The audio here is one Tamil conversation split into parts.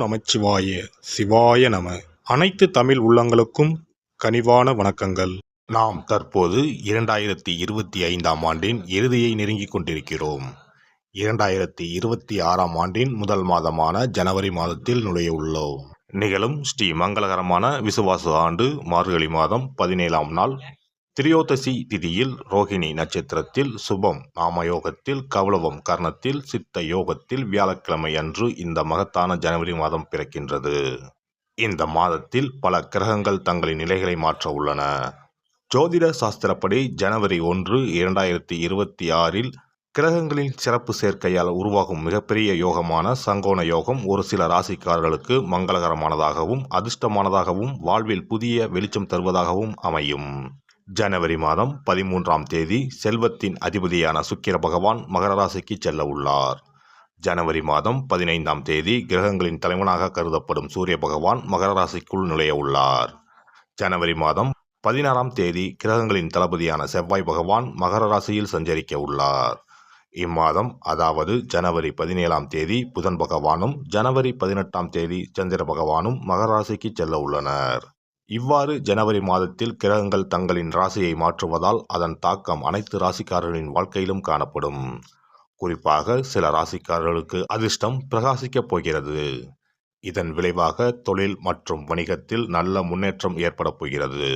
நமச்சிவாய சிவாய நம. அனைத்து தமிழ் உள்ளங்களுக்கும் கனிவான வணக்கங்கள். நாம் தற்போது 2025ஆம் ஆண்டின் இறுதியை நெருங்கிக் கொண்டிருக்கிறோம். 2026ஆம் ஆண்டின் முதல் மாதமான ஜனவரி மாதத்தில் நுழைய உள்ளோம். நிகழும் ஸ்ரீ மங்களகரமான விசுவாச ஆண்டு மார்கழி மாதம் 17ஆம் நாள் திரியோதசி திதியில் ரோகிணி நட்சத்திரத்தில் சுபம் நாமயோகத்தில் கௌளவம் கர்ணத்தில் சித்த யோகத்தில் வியாழக்கிழமை அன்று இந்த மகத்தான ஜனவரி மாதம் பிறக்கின்றது. இந்த மாதத்தில் பல கிரகங்கள் தங்களின் நிலைகளை மாற்ற உள்ளன. ஜோதிட சாஸ்திரப்படி ஜனவரி 1, 2026இல் கிரகங்களின் சிறப்பு சேர்க்கையால் உருவாகும் மிகப்பெரிய யோகமான சங்கோண யோகம் ஒரு சில ராசிக்காரர்களுக்கு மங்களகரமானதாகவும் அதிர்ஷ்டமானதாகவும் வாழ்வில் புதிய வெளிச்சம் தருவதாகவும் அமையும். ஜனவரி மாதம் 13ஆம் தேதி செல்வத்தின் அதிபதியான சுக்கிர பகவான் மகர ராசிக்கு செல்ல உள்ளார். ஜனவரி மாதம் 15ஆம் தேதி கிரகங்களின் தலைவனாக கருதப்படும் சூரிய பகவான் மகர ராசிக்குள் நுழைய உள்ளார். ஜனவரி மாதம் 16ஆம் தேதி கிரகங்களின் தளபதியான செவ்வாய் பகவான் மகர ராசியில் சஞ்சரிக்க உள்ளார். இம்மாதம் அதாவது ஜனவரி 17ஆம் தேதி புதன் பகவானும் ஜனவரி 18ஆம் தேதி சந்திர பகவானும் மகர ராசிக்கு செல்ல உள்ளனர். இவ்வாறு ஜனவரி மாதத்தில் கிரகங்கள் தங்களின் ராசியை மாற்றுவதால் அதன் தாக்கம் அனைத்து ராசிக்காரர்களின் வாழ்க்கையிலும் காணப்படும். குறிப்பாக சில ராசிக்காரர்களுக்கு அதிர்ஷ்டம் பிரகாசிக்கப் போகிறது. இதன் விளைவாக தொழில் மற்றும் வணிகத்தில் நல்ல முன்னேற்றம் ஏற்பட போகிறது.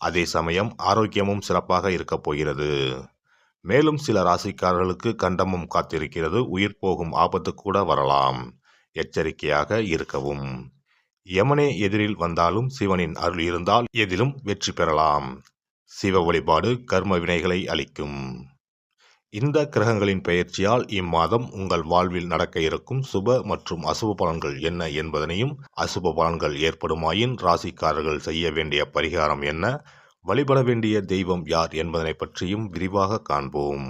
அதே சமயம் ஆரோக்கியமும் சிறப்பாக இருக்கப் போகிறது. மேலும் சில ராசிக்காரர்களுக்கு கண்டமும் காத்திருக்கிறது. உயிர் போகும் ஆபத்து கூட வரலாம். எச்சரிக்கையாக இருக்கவும். யமனே எதிரில் வந்தாலும் சிவனின் அருள் இருந்தால் எதிலும் வெற்றி பெறலாம். சிவ வழிபாடு கர்ம வினைகளை அளிக்கும். இந்த கிரகங்களின் பெயர்ச்சியால் இம்மாதம் உங்கள் வாழ்வில் நடக்க இருக்கும் சுப மற்றும் அசுப பலன்கள் என்ன என்பதனையும், அசுப பலன்கள் ஏற்படுமாயின் ராசிக்காரர்கள் செய்ய வேண்டிய பரிகாரம் என்ன, வழிபட வேண்டிய தெய்வம் யார் என்பதனை பற்றியும் விரிவாக காண்போம்.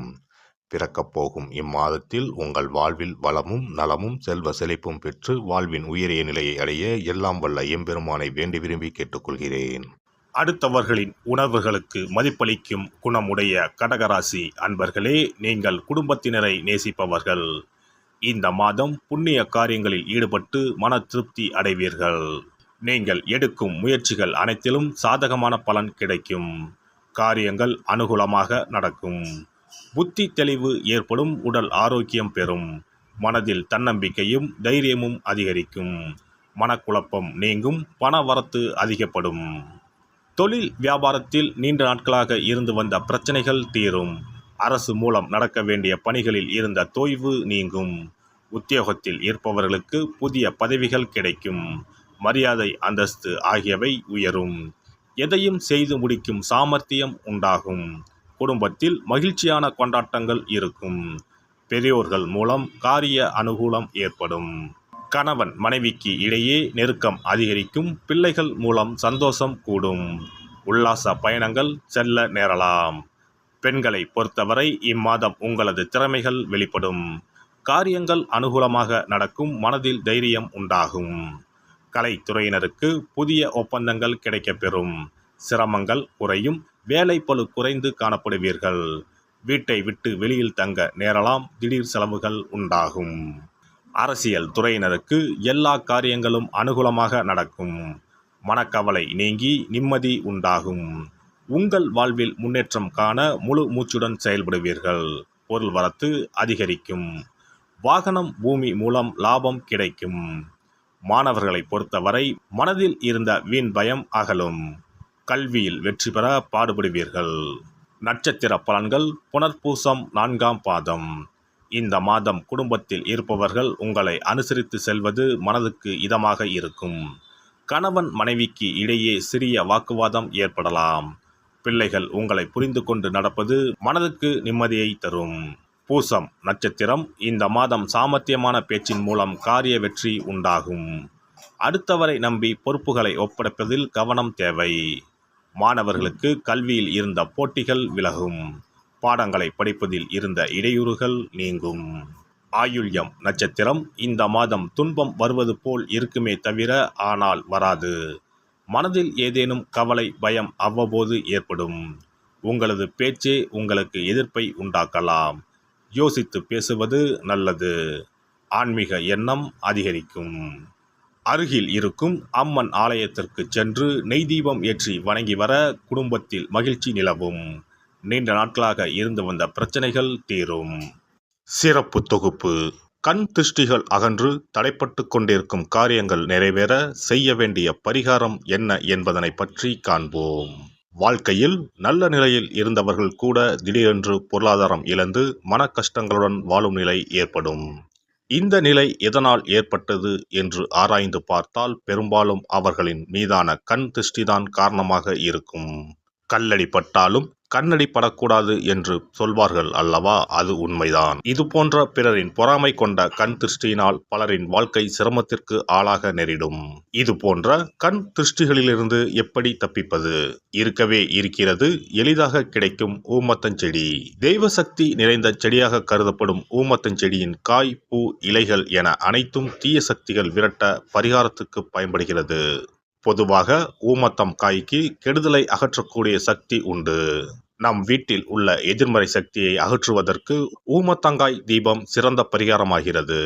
பிறக்கப் போகும் இம்மாதத்தில் உங்கள் வாழ்வில் வளமும் நலமும் செல்வ செழிப்பும் பெற்று வாழ்வின் உயரிய நிலையை அடைய எல்லாம் வல்ல எம்பெருமானை வேண்டி விரும்பி கேட்டுக்கொள்கிறேன். அடுத்தவர்களின் உணர்வுகளுக்கு மதிப்பளிக்கும் குணமுடைய கடகராசி அன்பர்களே, நீங்கள் குடும்பத்தினரை நேசிப்பவர்கள். இந்த மாதம் புண்ணிய காரியங்களில் ஈடுபட்டு மன திருப்தி அடைவீர்கள். நீங்கள் எடுக்கும் முயற்சிகள் அனைத்திலும் சாதகமான பலன் கிடைக்கும். காரியங்கள் அனுகூலமாக நடக்கும். புத்தி தெளிவு ஏற்படும். உடல் ஆரோக்கியம் பெறும். மனதில் தன்னம்பிக்கையும் தைரியமும் அதிகரிக்கும். மனக்குழப்பம் நீங்கும். பண வரத்து அதிகப்படும். தொழில் வியாபாரத்தில் நீண்ட நாட்களாக இருந்து வந்த பிரச்சனைகள் தீரும். அரசு மூலம் நடக்க வேண்டிய பணிகளில் இருந்த தொய்வு நீங்கும். உத்தியோகத்தில் இருப்பவர்களுக்கு புதிய பதவிகள் கிடைக்கும். மரியாதை அந்தஸ்து ஆகியவை உயரும். எதையும் செய்து முடிக்கும் சாமர்த்தியம் உண்டாகும். குடும்பத்தில் மகிழ்ச்சியான கொண்டாட்டங்கள் இருக்கும். பெரியோர்கள் மூலம் காரிய அனுகூலம் ஏற்படும். கணவன் மனைவிக்கு இடையே நெருக்கம் அதிகரிக்கும். பிள்ளைகள் மூலம் சந்தோஷம் கூடும். உல்லாச பயணங்கள் செல்ல நேரலாம். பெண்களை பொறுத்தவரை இம்மாதம் உங்களது திறமைகள் வெளிப்படும். காரியங்கள் அனுகூலமாக நடக்கும். மனதில் தைரியம் உண்டாகும். கலைத்துறையினருக்கு புதிய ஒப்பந்தங்கள் கிடைக்கப்பெறும். சிரமங்கள் குறையும். வேலைப்பளு குறைந்து காணப்படுவீர்கள். வீட்டை விட்டு வெளியில் தங்க நேரலாம். திடீர் செலவுகள் உண்டாகும். அரசியல் துறையினருக்கு எல்லா காரியங்களும் அனுகூலமாக நடக்கும். மனக்கவலை நீங்கி நிம்மதி உண்டாகும். உங்கள் வாழ்வில் முன்னேற்றம் காண முழு மூச்சுடன் செயல்படுவீர்கள். பொருள் வரத்து அதிகரிக்கும். வாகனம் பூமி மூலம் லாபம் கிடைக்கும். மாணவர்களை பொறுத்தவரை மனதில் இருந்த வீண் பயம் அகலும். கல்வியில் வெற்றி பெற பாடுபடுவீர்கள். நட்சத்திர பலன்கள் புனர்பூசம் 4ஆம் பாதம். இந்த மாதம் குடும்பத்தில் இருப்பவர்கள் உங்களை அனுசரித்து செல்வது மனதுக்கு இதமாக இருக்கும். கணவன் மனைவிக்கு இடையே சிறிய வாக்குவாதம் ஏற்படலாம். பிள்ளைகள் உங்களை புரிந்து கொண்டு நடப்பது மனதுக்கு நிம்மதியை தரும். பூசம் நட்சத்திரம். இந்த மாதம் சாமர்த்தியமான பேச்சின் மூலம் காரிய வெற்றி உண்டாகும். அடுத்தவரை நம்பி பொறுப்புகளை ஒப்படைப்பதில் கவனம் தேவை. மாணவர்களுக்கு கல்வியில் இருந்த போட்டிகள் விலகும். பாடங்களை படிப்பதில் இருந்த இடையூறுகள் நீங்கும். ஆயுள்யம் நட்சத்திரம். இந்த மாதம் துன்பம் வருவது போல் இருக்குமே தவிர ஆனால் வராது. மனதில் ஏதேனும் கவலை பயம் அவ்வப்போது ஏற்படும். உங்களது பேச்சே உங்களுக்கு எதிர்ப்பை உண்டாக்கலாம். யோசித்து பேசுவது நல்லது. ஆன்மீக எண்ணம் அதிகரிக்கும். அருகில் இருக்கும் அம்மன் ஆலயத்திற்கு சென்று நெய் தீபம் ஏற்றி வணங்கி வர குடும்பத்தில் மகிழ்ச்சி நிலவும். நீண்ட நாட்களாக இருந்து வந்த பிரச்சனைகள் தீரும். சிறப்பு தொகுப்பு. கண் திருஷ்டிகள் அகன்று தடைப்பட்டு கொண்டிருக்கும் காரியங்கள் நிறைவேற செய்ய வேண்டிய பரிகாரம் என்ன என்பதனை பற்றி காண்போம். வாழ்க்கையில் நல்ல நிலையில் இருந்தவர்கள் கூட திடீரென்று பொருளாதாரம் இழந்து மன கஷ்டங்களுடன் வாழும் நிலை ஏற்படும். இந்த நிலை எதனால் ஏற்பட்டது என்று ஆராய்ந்து பார்த்தால் பெரும்பாலும் அவர்களின் மீதான கண் திருஷ்டிதான் காரணமாக இருக்கும். கல்லடி பட்டாலும் கண்ணடி படக்கூடாது என்று சொல்வார்கள் அல்லவா, அது உண்மைதான். இது போன்ற பிறரின் பொறாமை கொண்ட கண் திருஷ்டியினால் பலரின் வாழ்க்கை சிரமத்திற்கு ஆளாக நேரிடும். இது போன்ற கண் திருஷ்டிகளிலிருந்து எப்படி தப்பிப்பது? இருக்கவே இருக்கிறது எளிதாக கிடைக்கும் ஊமத்தஞ்செடி. தெய்வ சக்தி நிறைந்த செடியாக கருதப்படும் ஊமத்தஞ்செடியின் காய், பூ, இலைகள் என அனைத்தும் தீய சக்திகள் விரட்ட பரிகாரத்துக்கு பயன்படுகிறது. பொதுவாக ஊமத்தம் காய்க்கு கெடுதலை அகற்றக்கூடிய சக்தி உண்டு. நம் வீட்டில் உள்ள எதிர்மறை சக்தியை அகற்றுவதற்கு ஊமத்தங்காய் தீபம் சிறந்த பரிகாரமாகிறது.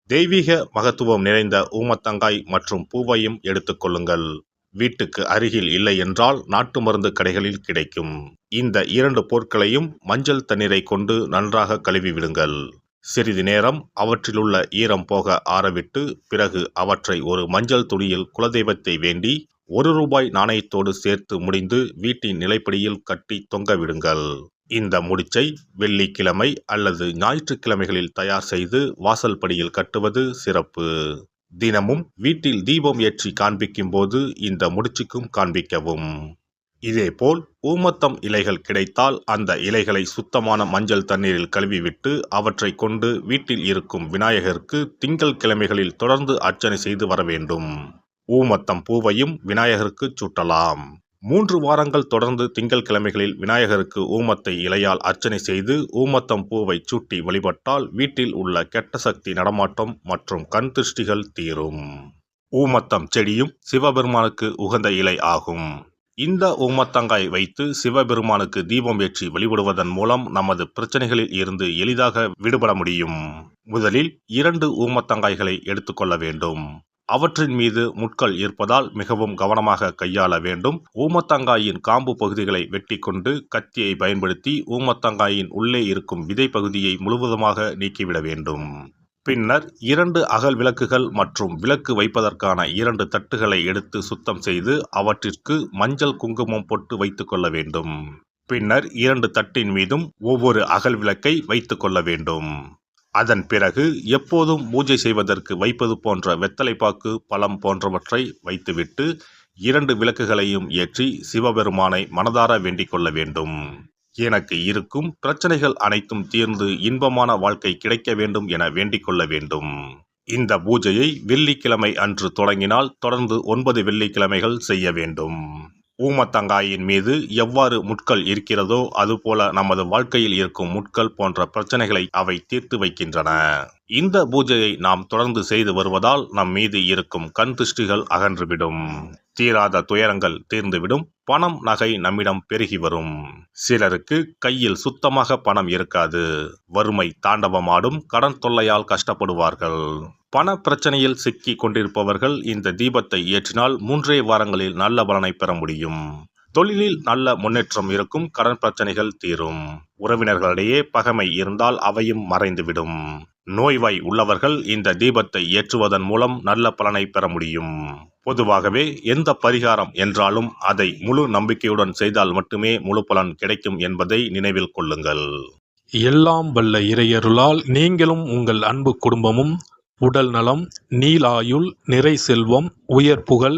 தெய்வீக மகத்துவம் நிறைந்த ஊமத்தங்காய் மற்றும் பூவையும் எடுத்துக்கொள்ளுங்கள். வீட்டுக்கு அருகில் இல்லை என்றால் நாட்டு மருந்து கடைகளில் கிடைக்கும். இந்த 2 பொருட்களையும் மஞ்சள் தண்ணீரை கொண்டு நன்றாக கழுவி விடுங்கள். சிறிது நேரம் அவற்றிலுள்ள ஈரம் போக ஆறவிட்டு பிறகு அவற்றை ஒரு மஞ்சள் துணியில் குலதெய்வத்தை வேண்டி ₹1 நாணயத்தோடு சேர்த்து முடிந்து வீட்டின் நிலைப்படியில் கட்டி தொங்க விடுங்கள். இந்த முடிச்சை வெள்ளிக்கிழமை அல்லது ஞாயிற்றுக்கிழமைகளில் தயார் செய்து வாசல் படியில் கட்டுவது சிறப்பு. தினமும் வீட்டில் தீபம் ஏற்றி காண்பிக்கும் போது இந்த முடிச்சுக்கும் காண்பிக்கவும். இதேபோல் ஊமத்தம் இலைகள் கிடைத்தால் அந்த இலைகளை சுத்தமான மஞ்சள் தண்ணீரில் கழுவிவிட்டு அவற்றை கொண்டு வீட்டில் இருக்கும் விநாயகருக்கு திங்கள் கிழமைகளில் தொடர்ந்து அர்ச்சனை செய்து வர வேண்டும். ஊமத்தம் பூவையும் விநாயகருக்கு சூட்டலாம். 3 வாரங்கள் தொடர்ந்து திங்கள் கிழமைகளில் விநாயகருக்கு ஊமத்தை இலையால் அர்ச்சனை செய்து ஊமத்தம் பூவை சூட்டி வழிபட்டால் வீட்டில் உள்ள கெட்ட சக்தி நடமாட்டம் மற்றும் கண் திருஷ்டிகள் தீரும். ஊமத்தம் செடியும் சிவபெருமானுக்கு உகந்த இலை ஆகும். இந்த ஊமத்தங்காய் வைத்து சிவபெருமானுக்கு தீபம் ஏற்றி வழிபடுவதன் மூலம் நமது பிரச்சனைகளில் இருந்து எளிதாக விடுபட முடியும். முதலில் 2 ஊமத்தங்காய்களை எடுத்துக்கொள்ள வேண்டும். அவற்றின் மீது முட்கள் இருப்பதால் மிகவும் கவனமாக கையாள வேண்டும். ஊமத்தங்காயின் காம்பு பகுதிகளை வெட்டி கொண்டு கத்தியை பயன்படுத்தி ஊமத்தங்காயின் உள்ளே இருக்கும் விதை பகுதியை முழுவதுமாக நீக்கிவிட வேண்டும். பின்னர் 2 அகல் விளக்குகள் மற்றும் விளக்கு வைப்பதற்கான 2 தட்டுகளை எடுத்து சுத்தம் செய்து அவற்றிற்கு மஞ்சள் குங்குமம் போட்டு வைத்துக் கொள்ள வேண்டும். பின்னர் 2 தட்டின் மீதும் ஒவ்வொரு அகல் விளக்கை வைத்துக் கொள்ள வேண்டும். அதன் பிறகு எப்போதும் பூஜை செய்வதற்கு வைப்பது போன்ற வெத்தலைப்பாக்கு, பழம் போன்றவற்றை வைத்துவிட்டு 2 விளக்குகளையும் ஏற்றி சிவபெருமானை மனதார வேண்டிக் கொள்ள வேண்டும். எனக்கு இருக்கும் பிரச்சனைகள் அனைத்தும் தீர்ந்து இன்பமான வாழ்க்கை கிடைக்க வேண்டும் என வேண்டிக் கொள்ள வேண்டும். இந்த பூஜையை வெள்ளிக்கிழமை அன்று தொடங்கினால் தொடர்ந்து 9 வெள்ளிக்கிழமைகள் செய்ய வேண்டும். ஊமத்தங்காயின் மீது எவ்வாறு முட்கள் இருக்கிறதோ அதுபோல நமது வாழ்க்கையில் இருக்கும் முட்கள் போன்ற பிரச்சனைகளை அவை தீர்த்து வைக்கின்றன. இந்த பூஜையை நாம் தொடர்ந்து செய்து வருவதால் நம் மீது இருக்கும் கண் திருஷ்டிகள் அகன்றுவிடும். தீராத துயரங்கள் தீர்ந்துவிடும். பணம், நகை நம்மிடம் பெருகி வரும். சிலருக்கு கையில் சுத்தமாக பணம் இருக்காது. வறுமை தாண்டவமாடும். கடன் தொல்லையால் கஷ்டப்படுவார்கள். பண பிரச்சனையில் சிக்கி கொண்டிருப்பவர்கள் இந்த தீபத்தை ஏற்றினால் 3 வாரங்களில் நல்ல பலனை பெற முடியும். தொழிலில் நல்ல முன்னேற்றம் இருக்கும். கடன் பிரச்சனைகள் தீரும். உறவினர்களிடையே பகைமை இருந்தால் அவையும் மறைந்துவிடும். நோய்வாய் உள்ளவர்கள் இந்த தீபத்தை ஏற்றுவதன் மூலம் நல்ல பலனை பெற முடியும். பொதுவாகவே எந்த பரிகாரம் என்றாலும் அதை முழு நம்பிக்கையுடன் செய்தால் மட்டுமே முழு பலன் கிடைக்கும் என்பதை நினைவில் கொள்ளுங்கள். எல்லாம் வல்ல இறையருளால் நீங்களும் உங்கள் அன்பு குடும்பமும் உடல் நலம், நீலாயுள், நிறை செல்வம், உயர் புகழ்,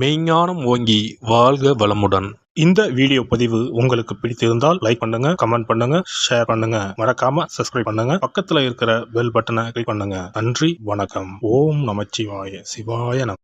மெய்ஞானம் ஓங்கி வாழ்க வளமுடன். இந்த வீடியோ பதிவு உங்களுக்கு பிடித்திருந்தால் லைக் பண்ணுங்க, கமெண்ட் பண்ணுங்க, ஷேர் பண்ணுங்க. மறக்காம சப்ஸ்கிரைப் பண்ணுங்க. பக்கத்துல இருக்கிற பெல் பட்டனை கிளிக் பண்ணுங்க. நன்றி, வணக்கம். ஓம் நமச்சிவாய. சிவாய நம.